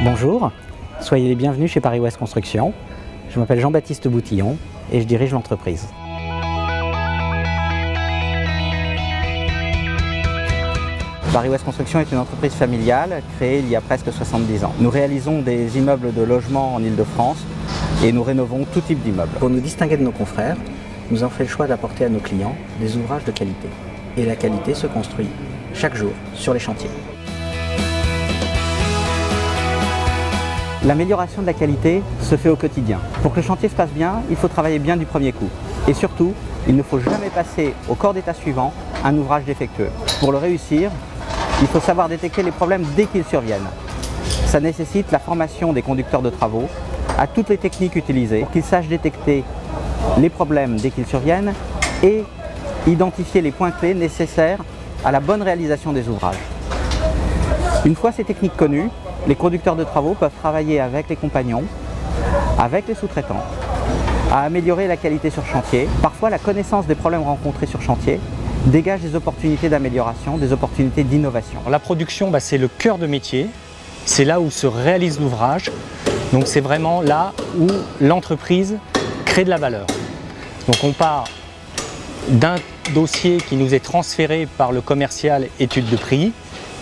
Bonjour, soyez les bienvenus chez Paris Ouest Construction. Je m'appelle Jean-Baptiste Boutillon et je dirige l'entreprise. Paris Ouest Construction est une entreprise familiale créée il y a presque 70 ans. Nous réalisons des immeubles de logement en Île-de-France et nous rénovons tout type d'immeubles. Pour nous distinguer de nos confrères, nous avons fait le choix d'apporter à nos clients des ouvrages de qualité. Et la qualité se construit chaque jour sur les chantiers. L'amélioration de la qualité se fait au quotidien. Pour que le chantier se passe bien, il faut travailler bien du premier coup. Et surtout, il ne faut jamais passer au corps d'état suivant un ouvrage défectueux. Pour le réussir, il faut savoir détecter les problèmes dès qu'ils surviennent. Ça nécessite la formation des conducteurs de travaux à toutes les techniques utilisées pour qu'ils sachent détecter les problèmes dès qu'ils surviennent et identifier les points clés nécessaires à la bonne réalisation des ouvrages. Une fois ces techniques connues, les conducteurs de travaux peuvent travailler avec les compagnons, avec les sous-traitants, à améliorer la qualité sur chantier. Parfois, la connaissance des problèmes rencontrés sur chantier dégage des opportunités d'amélioration, des opportunités d'innovation. La production, c'est le cœur de métier, c'est là où se réalise l'ouvrage, donc c'est vraiment là où l'entreprise crée de la valeur. Donc on part d'un dossier qui nous est transféré par le commercial étude de prix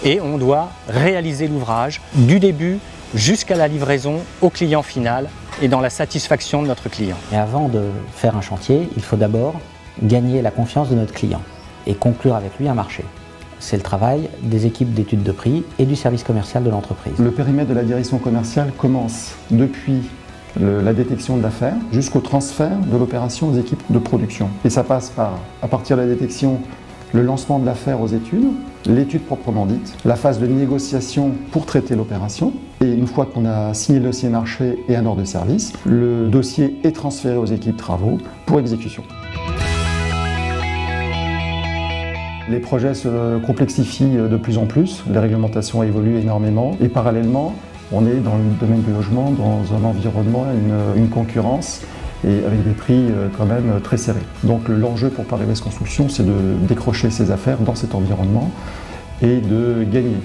et on doit réaliser l'ouvrage du début jusqu'à la livraison au client final et dans la satisfaction de notre client. Et avant de faire un chantier, il faut d'abord gagner la confiance de notre client et conclure avec lui un marché. C'est le travail des équipes d'études de prix et du service commercial de l'entreprise. Le périmètre de la direction commerciale commence depuis la détection de l'affaire jusqu'au transfert de l'opération aux équipes de production. Et ça passe par, à partir de la détection, le lancement de l'affaire aux études, l'étude proprement dite, la phase de négociation pour traiter l'opération. Et une fois qu'on a signé le dossier marché et un ordre de service, le dossier est transféré aux équipes travaux pour exécution. Les projets se complexifient de plus en plus, les réglementations évoluent énormément et parallèlement, on est dans le domaine du logement, dans un environnement, une concurrence et avec des prix quand même très serrés. Donc l'enjeu pour Paris Ouest Construction, c'est de décrocher ses affaires dans cet environnement et de gagner.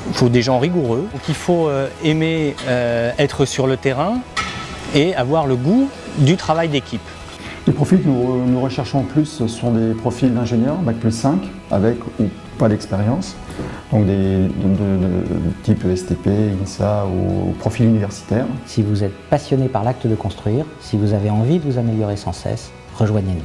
Il faut des gens rigoureux, donc il faut aimer être sur le terrain et avoir le goût du travail d'équipe. Les profils que nous recherchons plus, ce sont des profils d'ingénieurs, Bac+5, avec ou pas d'expérience, donc de type STP, INSA ou profil universitaire. Si vous êtes passionné par l'acte de construire, si vous avez envie de vous améliorer sans cesse, rejoignez-nous.